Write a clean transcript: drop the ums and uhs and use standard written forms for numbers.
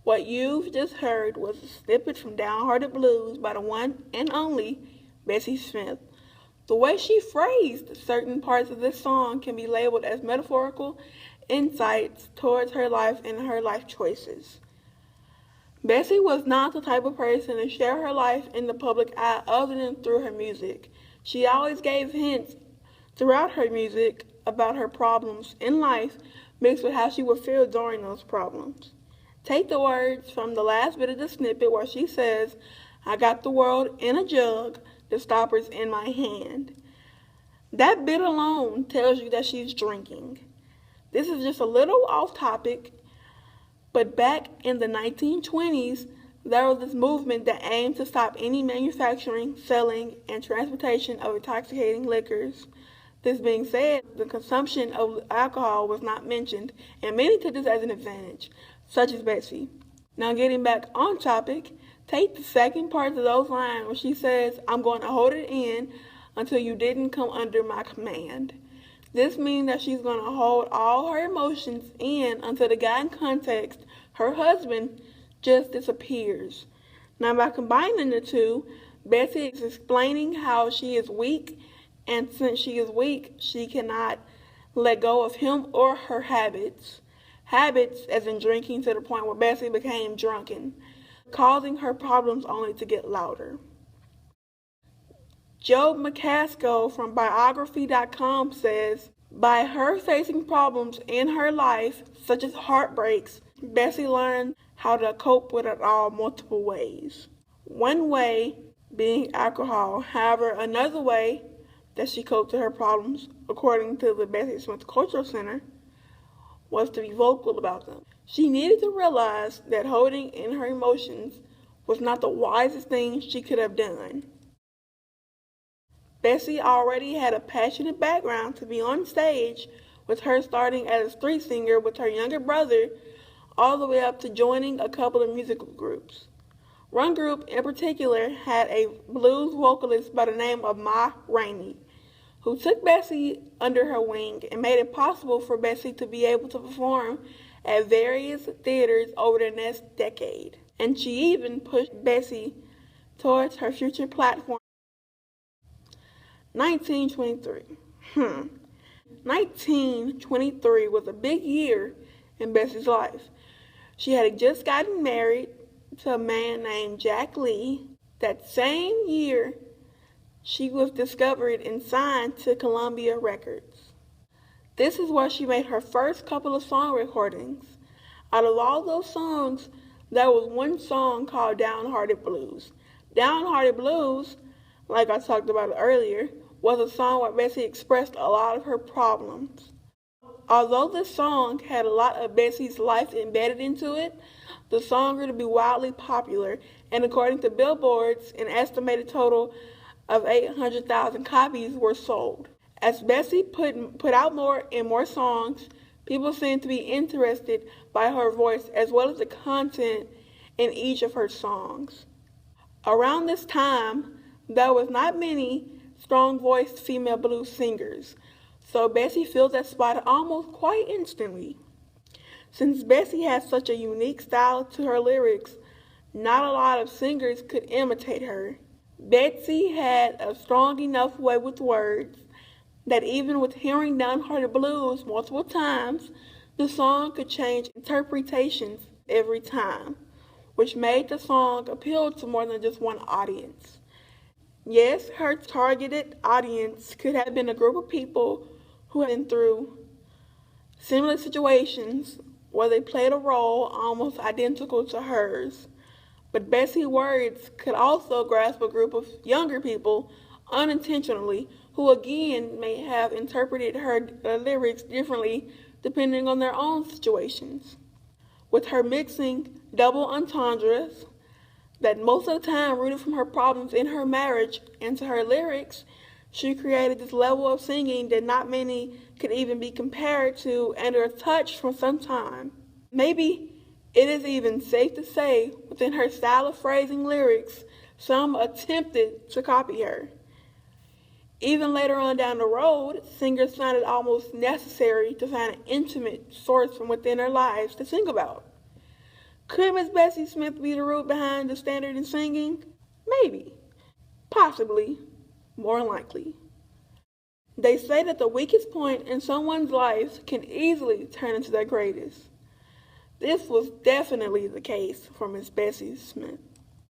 What you've just heard was a snippet from Downhearted Blues by the one and only Bessie Smith. The way she phrased certain parts of this song can be labeled as metaphorical insights towards her life and her life choices. Bessie was not the type of person to share her life in the public eye other than through her music. She always gave hints throughout her music about her problems in life mixed with how she would feel during those problems. Take the words from the last bit of the snippet where she says, "I got the world in a jug, the stopper's in my hand." That bit alone tells you that she's drinking. This is just a little off topic, but back in the 1920s, there was this movement that aimed to stop any manufacturing, selling, and transportation of intoxicating liquors. This being said, the consumption of alcohol was not mentioned, and many took this as an advantage, such as Bessie. Now getting back on topic, take the second part of those lines where she says, "I'm going to hold it in until you didn't come under my command." This means that she's going to hold all her emotions in until the guy in context, her husband, just disappears. Now by combining the two, Bessie is explaining how she is weak, and since she is weak, she cannot let go of him or her habits. Habits as in drinking to the point where Bessie became drunken, causing her problems only to get louder. Joe McCaskill from Biography.com says, by her facing problems in her life, such as heartbreaks, Bessie learned how to cope with it all multiple ways. One way being alcohol. However, another way that she coped with her problems, according to the Bessie Smith Cultural Center, was to be vocal about them. She needed to realize that holding in her emotions was not the wisest thing she could have done. Bessie already had a passionate background to be on stage, with her starting as a street singer with her younger brother, all the way up to joining a couple of musical groups. One group in particular had a blues vocalist by the name of Ma Rainey, who took Bessie under her wing and made it possible for Bessie to be able to perform at various theaters over the next decade. And she even pushed Bessie towards her future platform. 1923. 1923 was a big year in Bessie's life. She had just gotten married to a man named Jack Lee. That same year, she was discovered and signed to Columbia Records. This is where she made her first couple of song recordings. Out of all those songs, there was one song called Downhearted Blues. Downhearted Blues, like I talked about earlier, was a song where Bessie expressed a lot of her problems. Although this song had a lot of Bessie's life embedded into it, the song grew to be wildly popular, and according to Billboard's, an estimated total of 800,000 copies were sold. As Bessie put out more and more songs, people seemed to be interested by her voice as well as the content in each of her songs. Around this time, there was not many strong-voiced female blues singers, so Bessie filled that spot almost quite instantly. Since Bessie had such a unique style to her lyrics, not a lot of singers could imitate her. Bessie had a strong enough way with words that even with hearing Downhearted Blues multiple times, the song could change interpretations every time, which made the song appeal to more than just one audience. Yes, her targeted audience could have been a group of people who had been through similar situations where they played a role almost identical to hers. But Bessie's words could also grasp a group of younger people unintentionally who again may have interpreted her lyrics differently depending on their own situations. With her mixing double entendres that most of the time rooted from her problems in her marriage into her lyrics, she created this level of singing that not many could even be compared to and are touched for some time. Maybe it is even safe to say within her style of phrasing lyrics, some attempted to copy her. Even later on down the road, singers found it almost necessary to find an intimate source from within their lives to sing about. Could Miss Bessie Smith be the root behind the standard in singing? Maybe. Possibly. More likely. They say that the weakest point in someone's life can easily turn into their greatest. This was definitely the case for Miss Bessie Smith.